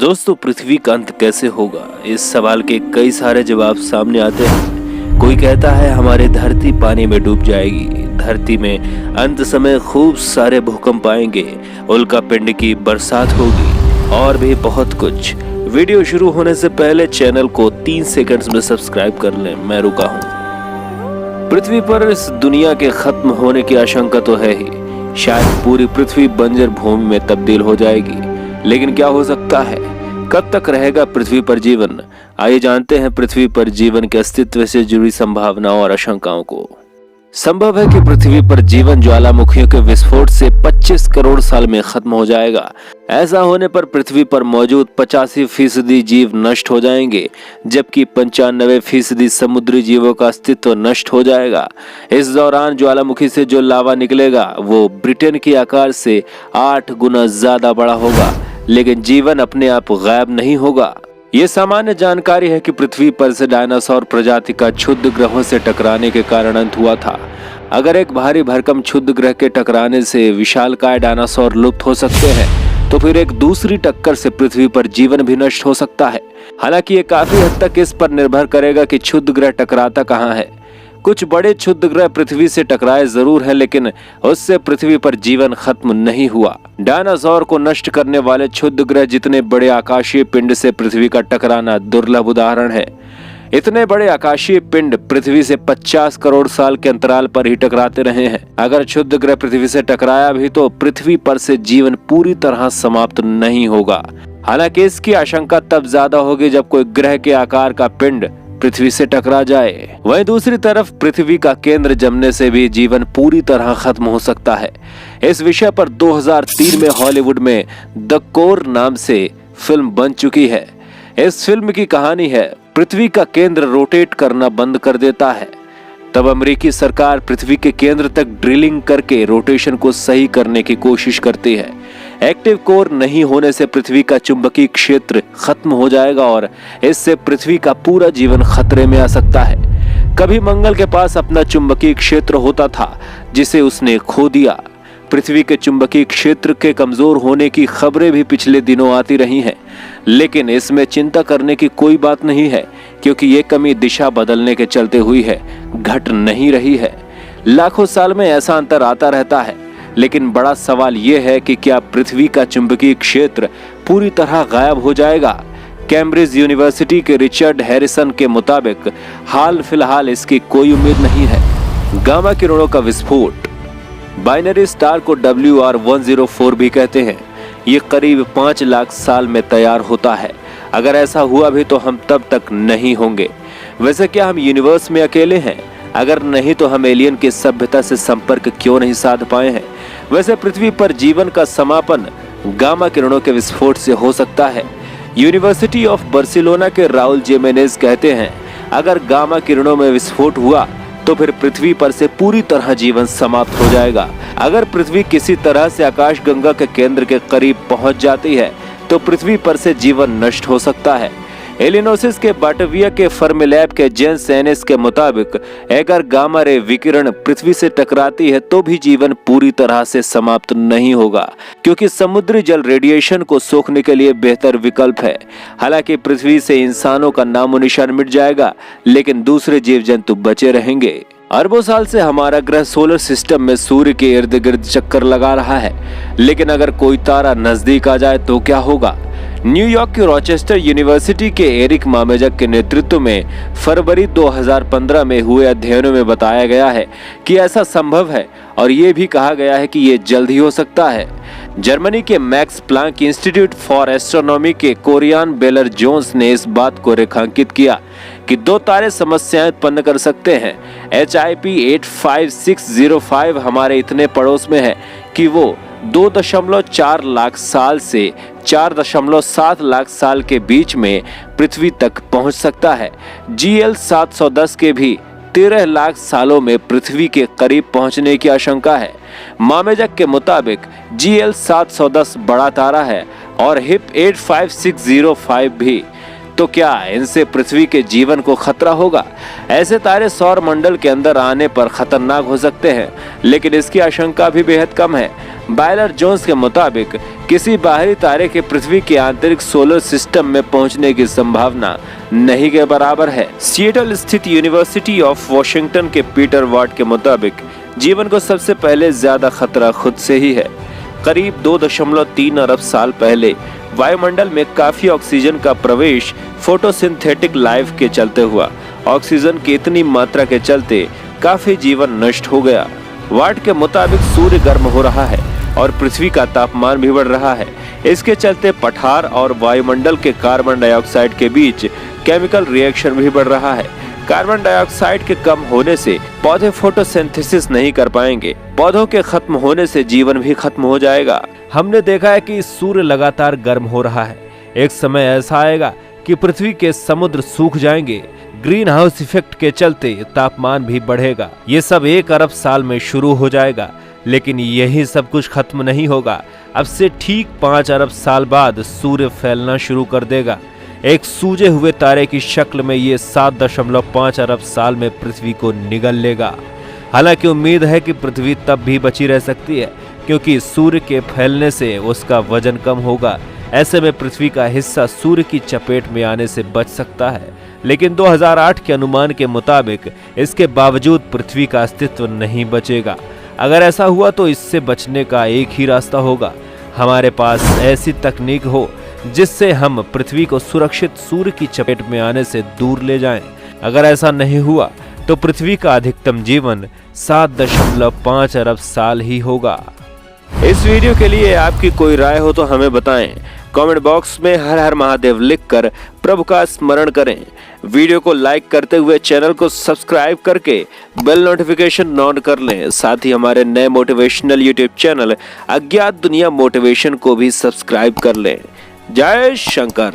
दोस्तों, पृथ्वी का अंत कैसे होगा? इस सवाल के कई सारे जवाब सामने आते हैं। कोई कहता है हमारी धरती पानी में डूब जाएगी, धरती में अंत समय खूब सारे भूकंप आएंगे, उल्का पिंड की बरसात होगी और भी बहुत कुछ। वीडियो शुरू होने से पहले चैनल को 3 सेकंड्स में सब्सक्राइब कर लें, मैं रुका हूँ। पृथ्वी पर इस दुनिया के खत्म होने की आशंका तो है ही, शायद पूरी पृथ्वी बंजर भूमि में तब्दील हो जाएगी। लेकिन क्या हो सकता है? कब तक रहेगा पृथ्वी पर जीवन? आइए जानते हैं पृथ्वी पर जीवन के अस्तित्व से जुड़ी संभावनाओं और आशंकाओं को। संभव है कि पृथ्वी पर जीवन ज्वालामुखियों के विस्फोट से 25 करोड़ साल में खत्म हो जाएगा। ऐसा होने पर पृथ्वी पर मौजूद 85% जीव नष्ट हो जाएंगे, जबकि 95% समुद्री जीवों का अस्तित्व नष्ट हो जाएगा। इस दौरान ज्वालामुखी से जो लावा निकलेगा वो ब्रिटेन के आकार से 8 गुना ज्यादा बड़ा होगा, लेकिन जीवन अपने आप गायब नहीं होगा। ये सामान्य जानकारी है कि पृथ्वी पर से डायनासोर प्रजाति का क्षुद्र ग्रहों से टकराने के कारण अंत हुआ था। अगर एक भारी भरकम क्षुद्र ग्रह के टकराने से विशालकाय डायनासोर लुप्त हो सकते हैं, तो फिर एक दूसरी टक्कर से पृथ्वी पर जीवन भी नष्ट हो सकता है। हालांकि ये काफी हद तक इस पर निर्भर करेगा कि क्षुद्र ग्रह टकराता कहाँ है। कुछ बड़े क्षुद्र ग्रह पृथ्वी से टकराए जरूर है, लेकिन उससे पृथ्वी पर जीवन खत्म नहीं हुआ। डायनासोर को नष्ट करने वाले क्षुद्र ग्रह जितने बड़े आकाशीय पिंड से पृथ्वी का टकराना दुर्लभ उदाहरण है। इतने बड़े आकाशीय पिंड पृथ्वी से 50 करोड़ साल के अंतराल पर ही टकराते रहे हैं। अगर क्षुद्र ग्रह पृथ्वी से टकराया भी तो पृथ्वी पर से जीवन पूरी तरह समाप्त नहीं होगा। हालांकि इसकी आशंका तब ज्यादा होगी जब कोई ग्रह के आकार का पिंड पृथ्वी से टकरा जाए। वहीं दूसरी तरफ पृथ्वी का केंद्र जमने से भी जीवन पूरी तरह खत्म हो सकता है। इस विषय पर 2003 में हॉलीवुड में द कोर नाम से फिल्म बन चुकी है। इस फिल्म की कहानी है, पृथ्वी का केंद्र रोटेट करना बंद कर देता है। तब अमेरिकी सरकार पृथ्वी के केंद्र तक ड्रिलिंग करके रोटेशन को सही करने की कोशिश करती है। एक्टिव कोर नहीं होने से पृथ्वी का चुंबकीय क्षेत्र खत्म हो जाएगा और इससे पृथ्वी का पूरा जीवन खतरे में आ सकता है। कभी मंगल के पास अपना चुंबकीय क्षेत्र होता था, जिसे उसने खो दिया। पृथ्वी के चुंबकीय क्षेत्र के कमजोर होने की खबरें भी पिछले दिनों आती रही हैं, लेकिन इसमें चिंता करने की कोई बात नहीं है, क्योंकि ये कमी दिशा बदलने के चलते हुई है, घट नहीं रही है। लाखों साल में ऐसा अंतर आता रहता है, लेकिन बड़ा सवाल यह है कि क्या पृथ्वी का चुंबकीय क्षेत्र पूरी तरह गायब हो जाएगा? कैम्ब्रिज यूनिवर्सिटी के रिचर्ड हैरिसन के मुताबिक हाल फिलहाल इसकी कोई उम्मीद नहीं है। गामा किरणों का विस्फोट, बाइनरी स्टार को WR104 भी कहते हैं, ये करीब 5 लाख साल में तैयार होता है। अगर ऐसा हुआ भी तो हम तब तक नहीं होंगे। वैसे क्या हम यूनिवर्स में अकेले हैं? अगर नहीं तो हम एलियन की सभ्यता से संपर्क क्यों नहीं साध पाए हैं? वैसे पृथ्वी पर जीवन का समापन गामा किरणों के विस्फोट से हो सकता है। यूनिवर्सिटी ऑफ बार्सिलोना के राउल जिमेनेज कहते हैं, अगर गामा किरणों में विस्फोट हुआ तो फिर पृथ्वी पर से पूरी तरह जीवन समाप्त हो जाएगा। अगर पृथ्वी किसी तरह से आकाशगंगा के केंद्र के करीब पहुंच जाती है तो पृथ्वी पर से जीवन नष्ट हो सकता है। इलिनोइस के बाटविया के फर्मिलैब के जेम्स एनिस के मुताबिक अगर गामा रे विकिरण पृथ्वी से टकराती है तो भी जीवन पूरी तरह से समाप्त नहीं होगा, क्योंकि समुद्री जल रेडिएशन को सोखने के लिए बेहतर विकल्प है। हालांकि पृथ्वी से इंसानों का नामो निशान मिट जाएगा, लेकिन दूसरे जीव जंतु बचे रहेंगे। अरबों साल से हमारा ग्रह सोलर सिस्टम में सूर्य के इर्द गिर्द चक्कर लगा रहा है, लेकिन अगर कोई तारा नजदीक आ जाए तो क्या होगा? न्यूयॉर्क की रॉचेस्टर यूनिवर्सिटी के एरिक मामेजक के नेतृत्व में फरवरी 2015 में हुए अध्ययनों में बताया गया है कि ऐसा संभव है, और ये भी कहा गया है कि ये जल्द ही हो सकता है। जर्मनी के max Planck institute for astronomy के कोरियन बेलर जोन्स ने इस बात को रेखांकित किया कि 2 तारे समस्याएं उत्पन्न कर सकते हैं। HIP 85605 हमारे इतने पड़ोस में है कि वो 2.4 लाख साल से 4.7 लाख साल के बीच में पृथ्वी तक पहुंच सकता है। GL 710 के भी 13 लाख सालों में पृथ्वी के करीब पहुंचने की आशंका है। मामेजक के मुताबिक GL 710 बड़ा तारा है और HIP 85605 भी। तो क्या इनसे पृथ्वी के जीवन को खतरा होगा? ऐसे तारे सौर मंडल के अंदर आने पर खतरनाक हो सकते हैं, लेकिन इसकी आशंका भी बेहद कम है। बायलर जोन्स के मुताबिक किसी बाहरी तारे के पृथ्वी के आंतरिक सोलर सिस्टम में पहुंचने की संभावना नहीं के बराबर है। सिएटल स्थित यूनिवर्सिटी ऑफ वॉशिंगटन के पीटर वाट के मुताबिक जीवन को सबसे पहले ज्यादा खतरा खुद से ही है। करीब 2.3 अरब साल पहले वायुमंडल में काफी ऑक्सीजन का प्रवेश फोटोसिंथेटिक लाइफ के चलते हुआ। ऑक्सीजन की इतनी मात्रा के चलते काफी जीवन नष्ट हो गया। वाट के मुताबिक सूर्य गर्म हो रहा है और पृथ्वी का तापमान भी बढ़ रहा है। इसके चलते पठार और वायुमंडल के कार्बन डाइऑक्साइड के बीच केमिकल रिएक्शन भी बढ़ रहा है। कार्बन डाइऑक्साइड के कम होने से पौधे फोटोसिंथेसिस नहीं कर पाएंगे। पौधों के खत्म होने से जीवन भी खत्म हो जाएगा। हमने देखा है कि सूर्य लगातार गर्म हो रहा है। एक समय ऐसा आएगा कि पृथ्वी के समुद्र सूख जाएंगे। ग्रीन हाउस इफेक्ट के चलते तापमान भी बढ़ेगा। ये सब 1 अरब साल में शुरू हो जाएगा, लेकिन यही सब कुछ खत्म नहीं होगा। अब से ठीक 5 अरब साल बाद सूर्य फैलना शुरू कर देगा। एक सूजे हुए तारे की शक्ल में ये 7.5 अरब साल में पृथ्वी को निगल लेगा। हालांकि उम्मीद है कि पृथ्वी तब भी बची रह सकती है, क्योंकि सूर्य के फैलने से उसका वजन कम होगा। ऐसे में पृथ्वी का हिस्सा सूर्य की चपेट में आने से बच सकता है। लेकिन 2008 के अनुमान के मुताबिक इसके बावजूद पृथ्वी का अस्तित्व नहीं बचेगा। अगर ऐसा हुआ तो इससे बचने का एक ही रास्ता होगा, हमारे पास ऐसी तकनीक हो जिससे हम पृथ्वी को सुरक्षित सूर्य की चपेट में आने से दूर ले जाएं। अगर ऐसा नहीं हुआ तो पृथ्वी का अधिकतम जीवन 7.5 अरब साल ही होगा। इस वीडियो के लिए आपकी कोई राय हो तो हमें बताएं। कमेंट बॉक्स में हर हर महादेव लिखकर प्रभु का स्मरण करें। वीडियो को लाइक करते हुए चैनल को सब्सक्राइब करके बेल नोटिफिकेशन ऑन कर लें। साथ ही हमारे नए मोटिवेशनल यूट्यूब चैनल अज्ञात दुनिया मोटिवेशन को भी सब्सक्राइब कर लें। जय शंकर।